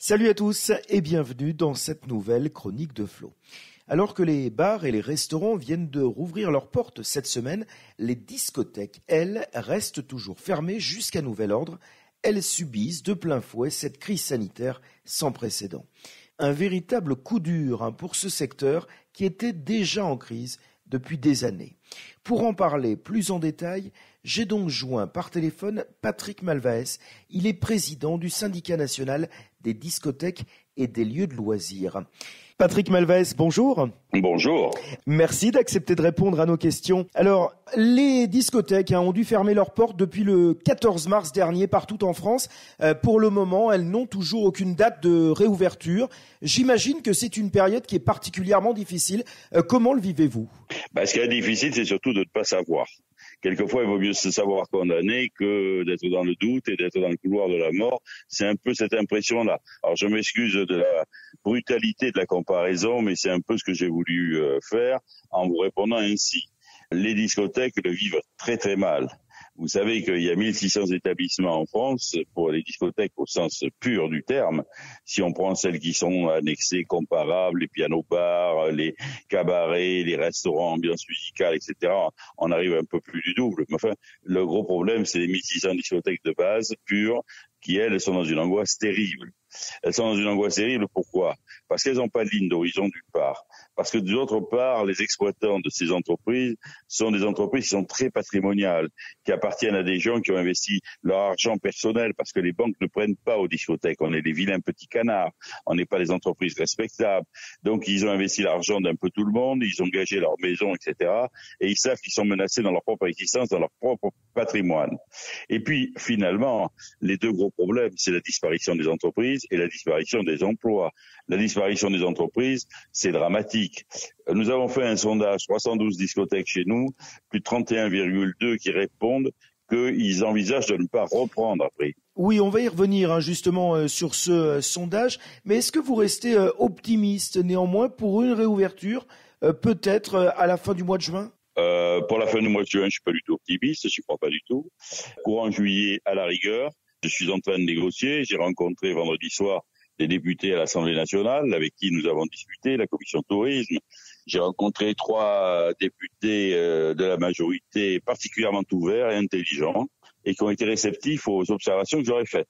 Salut à tous et bienvenue dans cette nouvelle chronique de Flo. Alors que les bars et les restaurants viennent de rouvrir leurs portes cette semaine, les discothèques, elles, restent toujours fermées jusqu'à nouvel ordre. Elles subissent de plein fouet cette crise sanitaire sans précédent. Un véritable coup dur pour ce secteur qui était déjà en crise depuis des années. Pour en parler plus en détail, j'ai donc joint par téléphone Patrick Malvaez. Il est président du syndicat national des discothèques et des lieux de loisirs. Patrick Malvaez, bonjour. Bonjour. Merci d'accepter de répondre à nos questions. Alors, les discothèques ont dû fermer leurs portes depuis le 14 mars dernier partout en France. Pour le moment, elles n'ont toujours aucune date de réouverture. J'imagine que c'est une période qui est particulièrement difficile. Comment le vivez-vous ? Ce qui est difficile, c'est surtout de ne pas savoir. Quelquefois, il vaut mieux se savoir condamné que d'être dans le doute et d'être dans le couloir de la mort. C'est un peu cette impression-là. Alors, je m'excuse de la brutalité de la comparaison, mais c'est un peu ce que j'ai voulu faire en vous répondant ainsi. Les discothèques le vivent très très mal. Vous savez qu'il y a 1600 établissements en France pour les discothèques au sens pur du terme. Si on prend celles qui sont annexées, comparables, les pianos-bars, les cabarets, les restaurants, ambiance musicale, etc., on arrive un peu plus du double. Mais enfin, le gros problème, c'est les 1600 discothèques de base, pures, qui, elles, sont dans une angoisse terrible. Elles sont dans une angoisse terrible, pourquoi ? Parce qu'elles n'ont pas de ligne d'horizon d'une part. Parce que d'autre part, les exploitants de ces entreprises sont des entreprises qui sont très patrimoniales, qui appartiennent à des gens qui ont investi leur argent personnel, parce que les banques ne prennent pas aux discothèques. On est des vilains petits canards. On n'est pas des entreprises respectables. Donc, ils ont investi l'argent d'un peu tout le monde, ils ont gagé leur maison, etc. Et ils savent qu'ils sont menacés dans leur propre existence, dans leur propre patrimoine. Et puis, finalement, les deux gros problèmes, c'est la disparition des entreprises et la disparition des emplois. La disparition des entreprises, c'est dramatique. Nous avons fait un sondage, 312 discothèques chez nous, plus de 31,2 qui répondent qu'ils envisagent de ne pas reprendre après. Oui, on va y revenir justement sur ce sondage, mais est-ce que vous restez optimiste néanmoins pour une réouverture peut-être à la fin du mois de juin ? Pour la fin du mois de juin, je suis pas du tout optimiste, je crois pas du tout. Courant juillet, à la rigueur, je suis en train de négocier. J'ai rencontré vendredi soir des députés à l'Assemblée nationale avec qui nous avons discuté, la commission tourisme. J'ai rencontré 3 députés de la majorité particulièrement ouverts et intelligents et qui ont été réceptifs aux observations que j'aurais faites.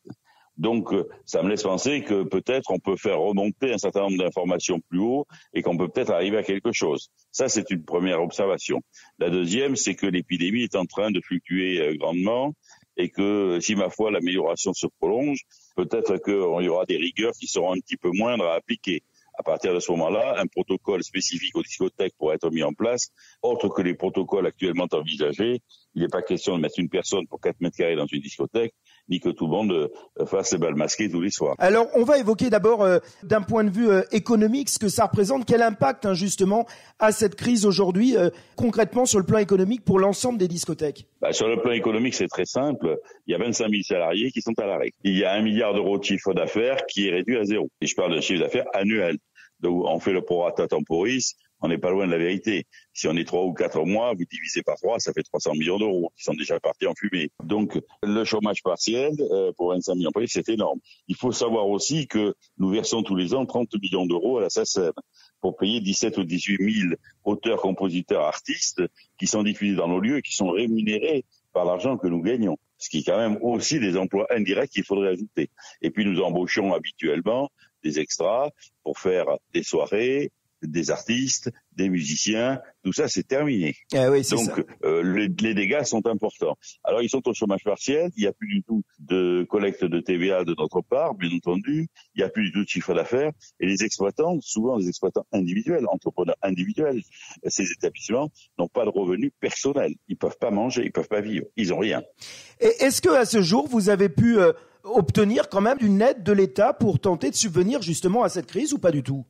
Donc, ça me laisse penser que peut-être on peut faire remonter un certain nombre d'informations plus haut et qu'on peut peut-être arriver à quelque chose. Ça, c'est une première observation. La deuxième, c'est que l'épidémie est en train de fluctuer grandement et que, si ma foi, l'amélioration se prolonge, peut-être qu'il y aura des rigueurs qui seront un petit peu moindres à appliquer. À partir de ce moment-là, un protocole spécifique aux discothèques pourrait être mis en place, autre que les protocoles actuellement envisagés. Il n'est pas question de mettre une personne pour 4 mètres carrés dans une discothèque, ni que tout le monde fasse les balles masquées tous les soirs. Alors, on va évoquer d'abord, d'un point de vue économique, ce que ça représente, quel impact justement a cette crise aujourd'hui, concrètement sur le plan économique pour l'ensemble des discothèques. Sur le plan économique, c'est très simple. Il y a 25 000 salariés qui sont à l'arrêt. Il y a 1 milliard d'euros de chiffre d'affaires qui est réduit à zéro. Et je parle de chiffre d'affaires annuel. Donc, on fait le prorata temporis, on n'est pas loin de la vérité. Si on est 3 ou 4 mois, vous divisez par 3, ça fait 300 millions d'euros qui sont déjà partis en fumée. Donc, le chômage partiel pour 25 millions d'employés, c'est énorme. Il faut savoir aussi que nous versons tous les ans 30 millions d'euros à la SACEM pour payer 17 ou 18 000 auteurs, compositeurs, artistes qui sont diffusés dans nos lieux et qui sont rémunérés par l'argent que nous gagnons. Ce qui est quand même aussi des emplois indirects qu'il faudrait ajouter. Et puis, nous embauchons habituellement des extras pour faire des soirées, des artistes, des musiciens, tout ça c'est terminé. Oui, donc les dégâts sont importants. Alors ils sont au chômage partiel, il n'y a plus du tout de collecte de TVA de notre part, bien entendu, il n'y a plus du tout de chiffre d'affaires, et les exploitants, souvent des exploitants individuels, entrepreneurs individuels, ces établissements n'ont pas de revenus personnels, ils peuvent pas manger, ils peuvent pas vivre, ils n'ont rien. Et est-ce que à ce jour vous avez pu obtenir quand même une aide de l'État pour tenter de subvenir justement à cette crise ou pas du tout ?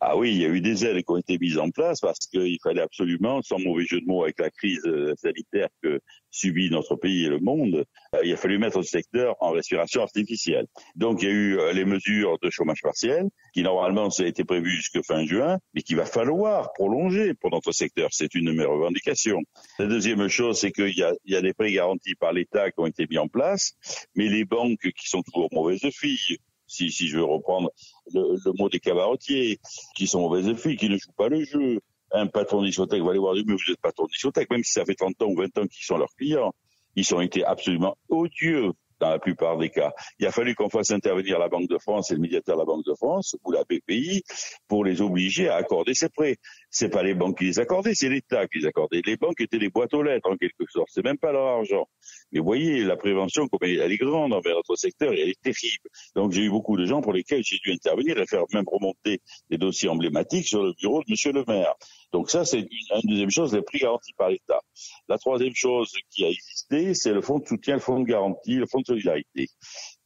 Ah oui, il y a eu des aides qui ont été mises en place parce qu'il fallait absolument, sans mauvais jeu de mots avec la crise sanitaire que subit notre pays et le monde, il a fallu mettre le secteur en respiration artificielle. Donc il y a eu les mesures de chômage partiel qui normalement ça a été prévu jusqu'à fin juin, mais qu'il va falloir prolonger pour notre secteur. C'est une de mes revendications. La deuxième chose, c'est qu'il y a des prêts garantis par l'État qui ont été mis en place, mais les banques qui sont toujours mauvaises filles si je veux reprendre le mot des cabaretiers, qui sont mauvaises filles, qui ne jouent pas le jeu. Un patron de discothèque va aller voir, mais vous êtes patron de discothèque, même si ça fait 30 ans ou 20 ans qu'ils sont leurs clients. Ils ont été absolument odieux dans la plupart des cas. Il a fallu qu'on fasse intervenir la Banque de France et le médiateur de la Banque de France ou la BPI pour les obliger à accorder ces prêts. C'est pas les banques qui les accordaient, c'est l'État qui les accordait. Les banques étaient des boîtes aux lettres en quelque sorte. C'est même pas leur argent. Mais vous voyez, la prévention, comme elle est grande envers notre secteur, et elle est terrible. Donc j'ai eu beaucoup de gens pour lesquels j'ai dû intervenir et faire même remonter des dossiers emblématiques sur le bureau de Monsieur le maire. Donc ça, c'est une deuxième chose, les prix garantis par l'État. La troisième chose qui a existé, c'est le fonds de soutien, le fonds de garantie, le fonds de solidarité,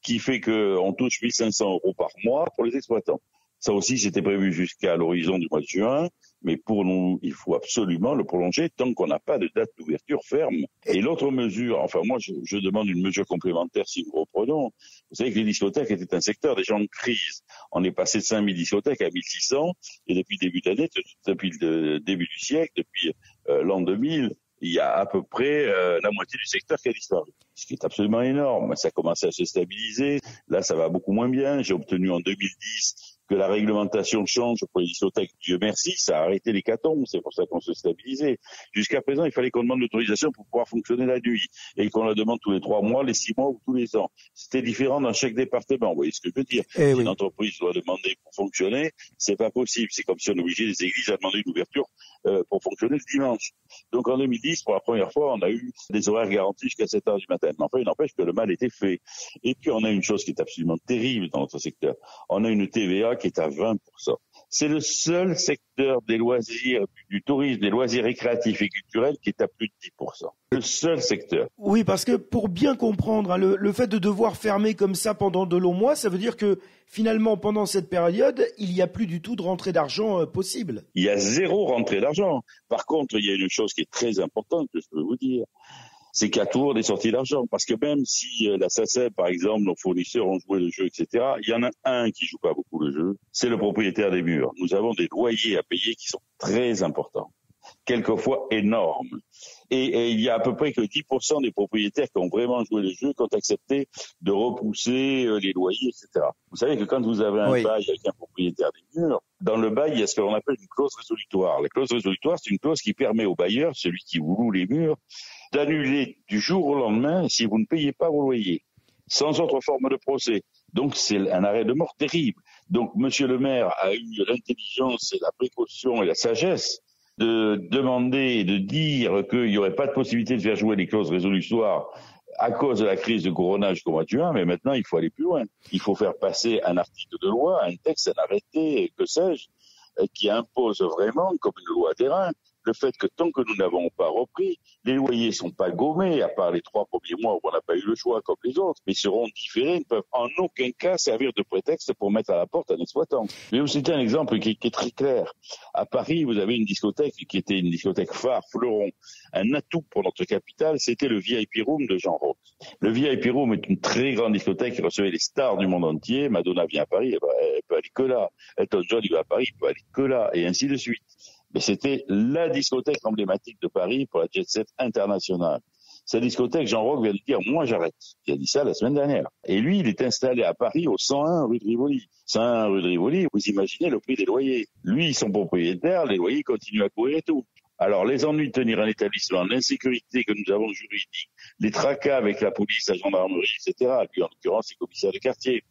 qui fait qu'on touche 1 500 € par mois pour les exploitants. Ça aussi, c'était prévu jusqu'à l'horizon du mois de juin, mais pour nous, il faut absolument le prolonger tant qu'on n'a pas de date d'ouverture ferme. Et l'autre mesure, enfin moi, je demande une mesure complémentaire si nous reprenons. Vous savez que les discothèques étaient un secteur déjà en crise. On est passé de 5 000 discothèques à 1 600, et depuis le début d'année, depuis le début du siècle, depuis l'an 2000, il y a à peu près la moitié du secteur qui a disparu. Ce qui est absolument énorme. Ça a commencé à se stabiliser. Là, ça va beaucoup moins bien. J'ai obtenu en 2010 que la réglementation change pour les discothèques. Dieu merci, ça a arrêté l'hécatombe. C'est pour ça qu'on se stabilisait. Jusqu'à présent, il fallait qu'on demande l'autorisation pour pouvoir fonctionner la nuit. Et qu'on la demande tous les 3 mois, les 6 mois ou tous les ans. C'était différent dans chaque département. Vous voyez ce que je veux dire? Si une entreprise doit demander pour fonctionner, c'est pas possible. C'est comme si on obligeait les églises à demander une ouverture pour fonctionner le dimanche. Donc en 2010, pour la première fois, on a eu des horaires garantis jusqu'à 7 heures du matin. Mais enfin, il n'empêche que le mal était fait. Et puis on a une chose qui est absolument terrible dans notre secteur. On a une TVA qui est à 20%. C'est le seul secteur des loisirs, du tourisme, des loisirs récréatifs et culturels qui est à plus de 10%. Le seul secteur. Oui, parce que pour bien comprendre, hein, le fait de devoir fermer comme ça pendant de longs mois, ça veut dire que finalement, pendant cette période, il n'y a plus du tout de rentrée d'argent possible. Il y a 0 rentrée d'argent. Par contre, il y a une chose qui est très importante que je peux vous dire. C'est qu'il y a toujours des sorties d'argent. Parce que même si la SACEM, par exemple, nos fournisseurs ont joué le jeu, etc., il y en a un qui joue pas beaucoup le jeu, c'est le propriétaire des murs. Nous avons des loyers à payer qui sont très importants, quelquefois énormes. Et il y a à peu près que 10% des propriétaires qui ont vraiment joué le jeu, qui ont accepté de repousser les loyers, etc. Vous savez que quand vous avez un bail avec un propriétaire des murs, dans le bail, il y a ce que l'on appelle une clause résolutoire. La clause résolutoire, c'est une clause qui permet au bailleur, celui qui vous loue les murs, d'annuler du jour au lendemain si vous ne payez pas vos loyers, sans autre forme de procès. Donc c'est un arrêt de mort terrible. Donc Monsieur le maire a eu l'intelligence et la précaution et la sagesse de demander et de dire qu'il n'y aurait pas de possibilité de faire jouer les clauses résolutoires à cause de la crise de Corona jusqu'au mois de juin, mais maintenant il faut aller plus loin. Il faut faire passer un article de loi, un texte, un arrêté, que sais-je, qui impose vraiment, comme une loi terrain, le fait que tant que nous n'avons pas repris, les loyers sont pas gommés, à part les 3 premiers mois où on n'a pas eu le choix comme les autres, mais seront différés, ne peuvent en aucun cas servir de prétexte pour mettre à la porte un exploitant. Je vais vous citer un exemple qui est très clair. À Paris, vous avez une discothèque qui était une discothèque phare, Fleuron. Un atout pour notre capitale, c'était le VIP Room de Jean Rock. Le VIP Room est une très grande discothèque qui recevait les stars du monde entier. Madonna vient à Paris, elle peut aller que là. Elton John, il va à Paris, il peut aller que là, et ainsi de suite. Mais c'était la discothèque emblématique de Paris pour la jet set internationale. Cette discothèque, Jean Rock vient de dire, moi j'arrête. Il a dit ça la semaine dernière. Et lui, il est installé à Paris au 101 rue de Rivoli. 101 rue de Rivoli, vous imaginez le prix des loyers. Lui, son propriétaire, les loyers continuent à courir et tout. Alors, les ennuis de tenir un établissement, l'insécurité que nous avons juridique, les tracas avec la police, la gendarmerie, etc., lui, en l'occurrence, c'est commissaire de quartier,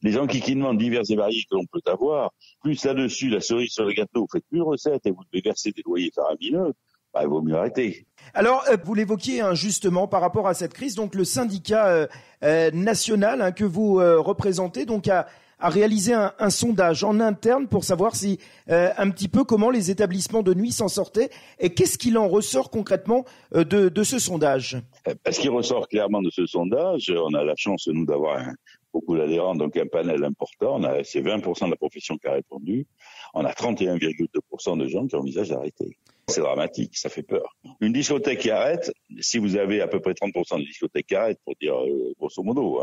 les enquiquinements divers et variés que l'on peut avoir, plus là-dessus, la cerise sur le gâteau, vous faites plus recette et vous devez verser des loyers faramineux, il vaut mieux arrêter. Alors, vous l'évoquiez justement par rapport à cette crise, donc le syndicat national que vous représentez, donc a réalisé un sondage en interne pour savoir si un petit peu comment les établissements de nuit s'en sortaient et qu'est-ce qu'il en ressort concrètement de ce sondage. Ce qui ressort clairement de ce sondage, on a la chance nous d'avoir beaucoup d'adhérents, donc un panel important. C'est 20% de la profession qui a répondu. On a 31,2% de gens qui envisagent d'arrêter. C'est dramatique, ça fait peur. Une discothèque qui arrête, si vous avez à peu près 30% de discothèques qui arrêtent, pour dire grosso modo,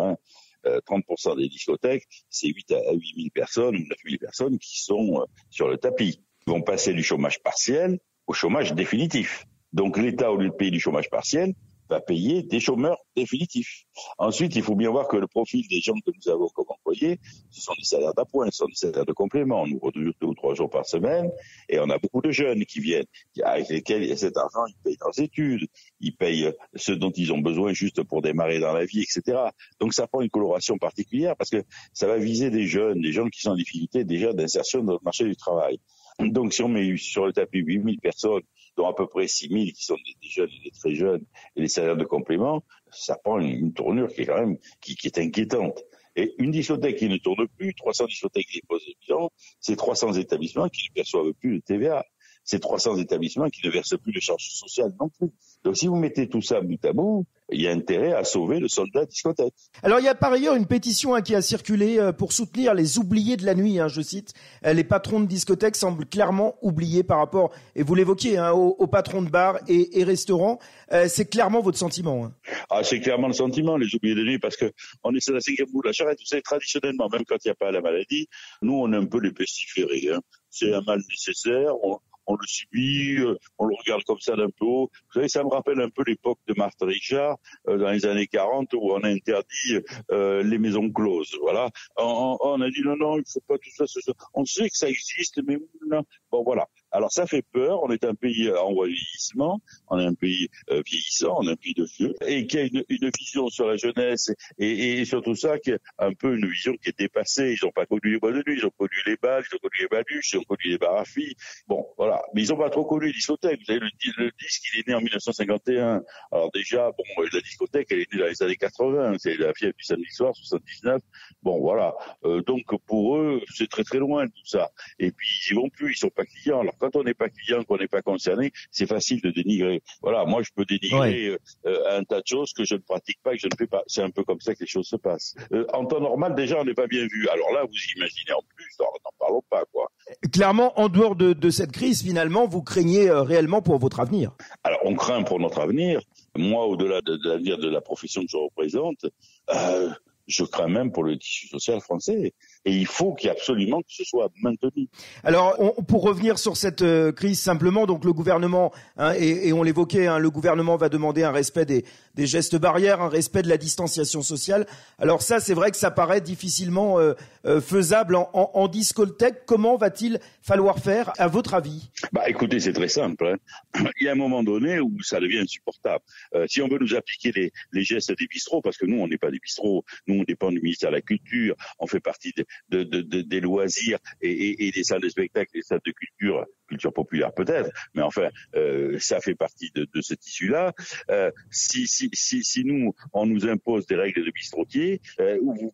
30% des discothèques, c'est 8 à 8 000 personnes ou 9 000 personnes qui sont sur le tapis. Ils vont passer du chômage partiel au chômage définitif. Donc l'État, au lieu de payer du chômage partiel, va payer du chômage définitif. Donc va payer des chômeurs définitifs. Ensuite, il faut bien voir que le profil des gens que nous avons comme employés, ce sont des salaires d'appoint, ce sont des salaires de complément. On nous redure 2 ou 3 jours par semaine et on a beaucoup de jeunes qui viennent, avec lesquels cet argent, ils payent leurs études, ils payent ce dont ils ont besoin juste pour démarrer dans la vie, etc. Donc ça prend une coloration particulière parce que ça va viser des jeunes qui sont en difficulté déjà d'insertion dans le marché du travail. Donc si on met sur le tapis 8000 personnes, dont à peu près 6000 qui sont des jeunes et des très jeunes, et les salaires de complément, ça prend une tournure qui est quand même qui est inquiétante. Et une discothèque qui ne tourne plus, 300 discothèques qui déposent des bilans, c'est 300 établissements qui ne perçoivent plus de TVA. C'est 300 établissements qui ne versent plus de charges sociales non plus. Donc si vous mettez tout ça bout à bout, il y a intérêt à sauver le soldat discothèque. Alors il y a par ailleurs une pétition qui a circulé pour soutenir les oubliés de la nuit, je cite. Les patrons de discothèques semblent clairement oubliés par rapport, et vous l'évoquiez, aux patrons de bars et restaurants. C'est clairement votre sentiment. Ah, c'est clairement le sentiment, les oubliés de la nuit, parce que on est sur la 5e bout de la charrette. Vous savez, traditionnellement, même quand il n'y a pas la maladie, nous on est un peu les pestiférés. C'est un mal nécessaire. On le subit, on le regarde comme ça d'un peu haut. Vous savez, ça me rappelle un peu l'époque de Marthe Richard, dans les années 40, où on a interdit les maisons closes. Voilà. On a dit non, il faut pas tout ça. On sait que ça existe, mais non. Bon, voilà. Alors ça fait peur, on est un pays en voie de vieillissement, on est un pays vieillissant, on est un pays de vieux, et qui a une vision sur la jeunesse, et surtout ça, qui est un peu une vision qui est dépassée. Ils n'ont pas connu les boîtes de nuit, ils ont connu les balles, ils ont connu les baluches, ils ont connu les bars à filles. Bon, voilà. Mais ils n'ont pas trop connu les discothèques. Vous savez, le disque, il est né en 1951. Alors déjà, bon, la discothèque, elle est née dans les années 80, c'est la fièvre du samedi soir, 79. Bon, voilà. Donc pour eux, c'est très très loin tout ça. Et puis ils y vont plus, ils sont pas clients. Alors quand on n'est pas client, qu'on n'est pas concerné, c'est facile de dénigrer. Voilà, moi je peux dénigrer un tas de choses que je ne pratique pas et que je ne fais pas. C'est un peu comme ça que les choses se passent. En temps normal, déjà, on n'est pas bien vu. Alors là, vous imaginez en plus, n'en parlons pas, quoi. Clairement, en dehors de cette crise, finalement, vous craignez réellement pour votre avenir. Alors, on craint pour notre avenir. Moi, au-delà de l'avenir de la profession que je représente, je crains même pour le tissu social français. Et il faut absolument que ce soit maintenu. Alors, pour revenir sur cette crise simplement, donc le gouvernement, et on l'évoquait, le gouvernement va demander un respect des gestes barrières, un respect de la distanciation sociale. Alors ça, c'est vrai que ça paraît difficilement faisable en discothèque. Comment va-t-il falloir faire, à votre avis ? Écoutez, c'est très simple. Il y a un moment donné où ça devient insupportable. Si on veut nous appliquer les gestes des bistrots, parce que nous, on n'est pas des bistrots, nous, on dépend du ministère de la Culture, on fait partie des loisirs et des salles de spectacle, des salles de culture populaire peut-être, mais enfin, ça fait partie de ce tissu-là. Si nous, on nous impose des règles de bistrotier, où vous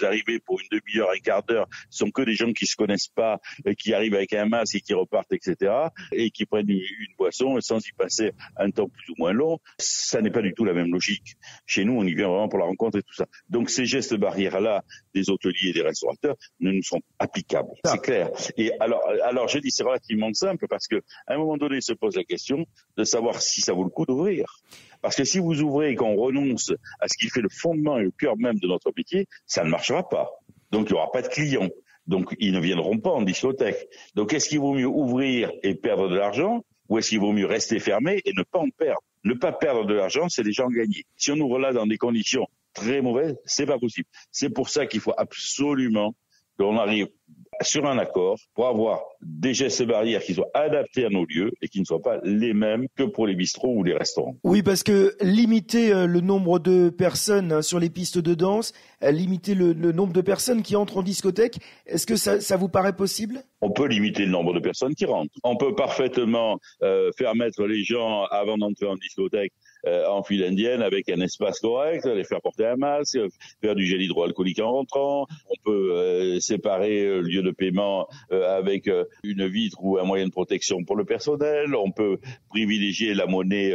arrivez pour une demi-heure, un quart d'heure, ce sont que des gens qui se connaissent pas, qui arrivent avec un masque et qui repartent, etc., et qui prennent une boisson sans y passer un temps plus ou moins long, ça n'est pas du tout la même logique. Chez nous, on y vient vraiment pour la rencontre et tout ça. Donc ces gestes barrières-là des hôteliers et des restaurateurs ne nous sont applicables, c'est clair. Et alors je dis c'est relativement simple parce que à un moment donné se pose la question de savoir si ça vaut le coup d'ouvrir. Parce que si vous ouvrez et qu'on renonce à ce qui fait le fondement et le cœur même de notre métier, ça ne marchera pas. Donc il n'y aura pas de clients. Donc ils ne viendront pas en discothèque. Donc est-ce qu'il vaut mieux ouvrir et perdre de l'argent ou est-ce qu'il vaut mieux rester fermé et ne pas en perdre ? Ne pas perdre de l'argent, c'est déjà en gagner. Si on ouvre là dans des conditions très mauvaises, c'est pas possible. C'est pour ça qu'il faut absolument qu'on arrive sur un accord pour avoir des gestes barrières qui soient adaptés à nos lieux et qui ne soient pas les mêmes que pour les bistrots ou les restaurants. Oui, parce que limiter le nombre de personnes sur les pistes de danse, limiter le nombre de personnes qui entrent en discothèque, est-ce que ça vous paraît possible ? On peut limiter le nombre de personnes qui rentrent. On peut parfaitement faire mettre les gens, avant d'entrer en discothèque, en file indienne avec un espace correct, les faire porter un masque, faire du gel hydroalcoolique en rentrant. On peut séparer le lieu de paiement avec une vitre ou un moyen de protection pour le personnel. On peut privilégier la monnaie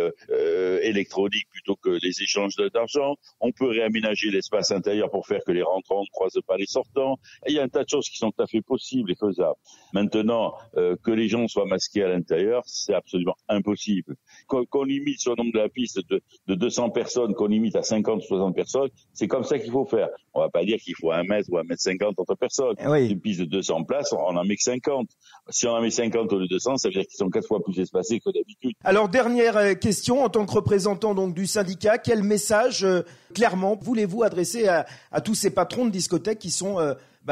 électronique plutôt que les échanges d'argent. On peut réaménager l'espace intérieur pour faire que les rentrants ne croisent pas les sortants. Et il y a un tas de choses qui sont tout à fait possibles et faisables. Maintenant, que les gens soient masqués à l'intérieur, c'est absolument impossible. Qu'on limite sur le nombre de la piste de 200 personnes, qu'on limite à 50 ou 60 personnes, c'est comme ça qu'il faut faire. On va pas dire qu'il faut 1 mètre ou 1,50 m entre personnes. personnes. Oui. Une piste de 200 places, on en met que 50. Si on en met 50 au lieu de 200, ça veut dire qu'ils sont 4 fois plus espacés que d'habitude. Alors, dernière question, en tant que représentant donc du syndicat, quel message clairement voulez-vous adresser à tous ces patrons de discothèques qui sont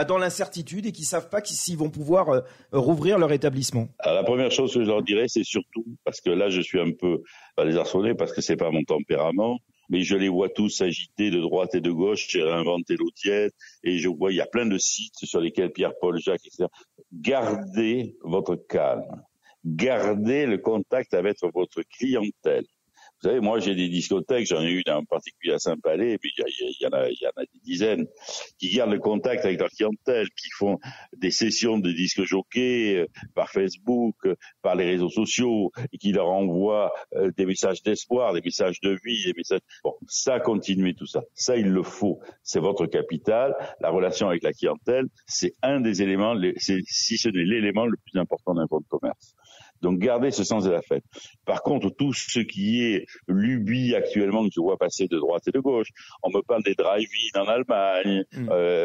dans l'incertitude et qui savent pas s'ils vont pouvoir rouvrir leur établissement? Alors, la première chose que je leur dirais, c'est surtout, parce que là je suis un peu désarçonné parce que c'est pas mon tempérament, mais je les vois tous s'agiter de droite et de gauche, j'ai réinventé l'eau tiède, et je vois, il y a plein de sites sur lesquels Pierre-Paul Jacques, etc. Gardez votre calme. Gardez le contact avec votre clientèle. Vous savez, moi, j'ai des discothèques, j'en ai une en particulier à Saint-Palais, mais il y en a des dizaines, qui gardent le contact avec leur clientèle, qui font des sessions de disques jockeys par Facebook, par les réseaux sociaux, et qui leur envoient des messages d'espoir, des messages de vie, des messages... Bon, ça, continuez tout ça. Ça, il le faut. C'est votre capital. La relation avec la clientèle, c'est un des éléments, si ce n'est l'élément le plus important d'un fonds de commerce. Donc, gardez ce sens de la fête. Par contre, tout ce qui est lubie actuellement que je vois passer de droite et de gauche, on me parle des drive-in en Allemagne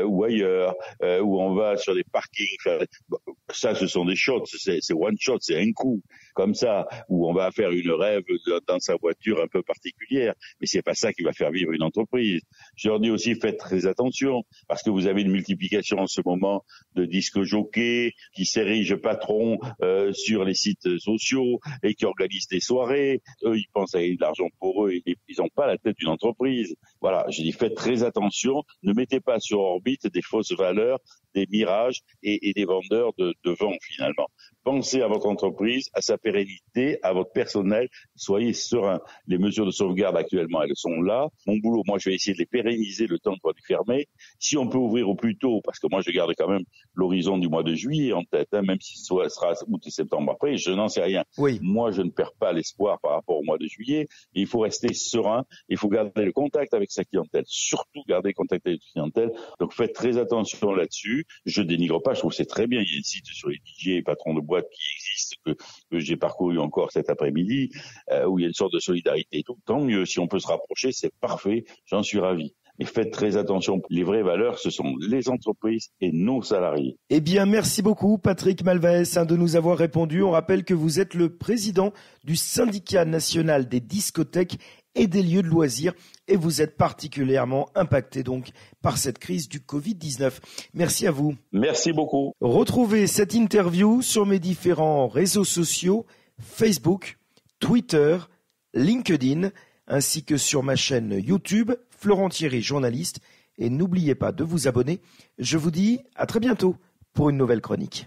ou ailleurs, où on va sur des parkings. Ça, ce sont des shots, c'est one shot, c'est un coup, comme ça, où on va faire une rêve dans sa voiture un peu particulière. Mais c'est pas ça qui va faire vivre une entreprise. Je leur dis aussi, faites très attention, parce que vous avez une multiplication en ce moment de disques jockeys qui s'érigent patrons sur les sites sociaux et qui organisent des soirées. Eux, ils pensent à gagner de l'argent pour eux et ils n'ont pas la tête d'une entreprise. Voilà, je dis faites très attention, ne mettez pas sur orbite des fausses valeurs, des mirages et des vendeurs de vent finalement. Pensez à votre entreprise, à sa pérennité, à votre personnel, soyez serein. Les mesures de sauvegarde actuellement, elles sont là. Mon boulot, moi, je vais essayer de les pérenniser le temps de pouvoir les fermer. Si on peut ouvrir au plus tôt, parce que moi, je garde quand même l'horizon du mois de juillet en tête, même si ce sera août et septembre après, je n'en sais rien. Oui. Moi, je ne perds pas l'espoir par rapport au mois de juillet. Il faut rester serein, il faut garder le contact avec sa clientèle, surtout garder le contact avec sa clientèle. Donc, faites très attention là-dessus. Je dénigre pas, je trouve que c'est très bien. Il y a un site sur les DJ et patrons de boîte qui existe, que j'ai parcouru encore cet après-midi, où il y a une sorte de solidarité et tout. Tant mieux, si on peut se rapprocher, c'est parfait, j'en suis ravi. Mais faites très attention, les vraies valeurs, ce sont les entreprises et nos salariés. Eh bien, merci beaucoup Patrick Malvaez de nous avoir répondu. On rappelle que vous êtes le président du syndicat national des discothèques et des lieux de loisirs et vous êtes particulièrement impacté donc par cette crise du Covid-19. Merci à vous. Merci beaucoup. Retrouvez cette interview sur mes différents réseaux sociaux, Facebook, Twitter, LinkedIn, ainsi que sur ma chaîne YouTube, Florent Thierry, journaliste. Et n'oubliez pas de vous abonner. Je vous dis à très bientôt pour une nouvelle chronique.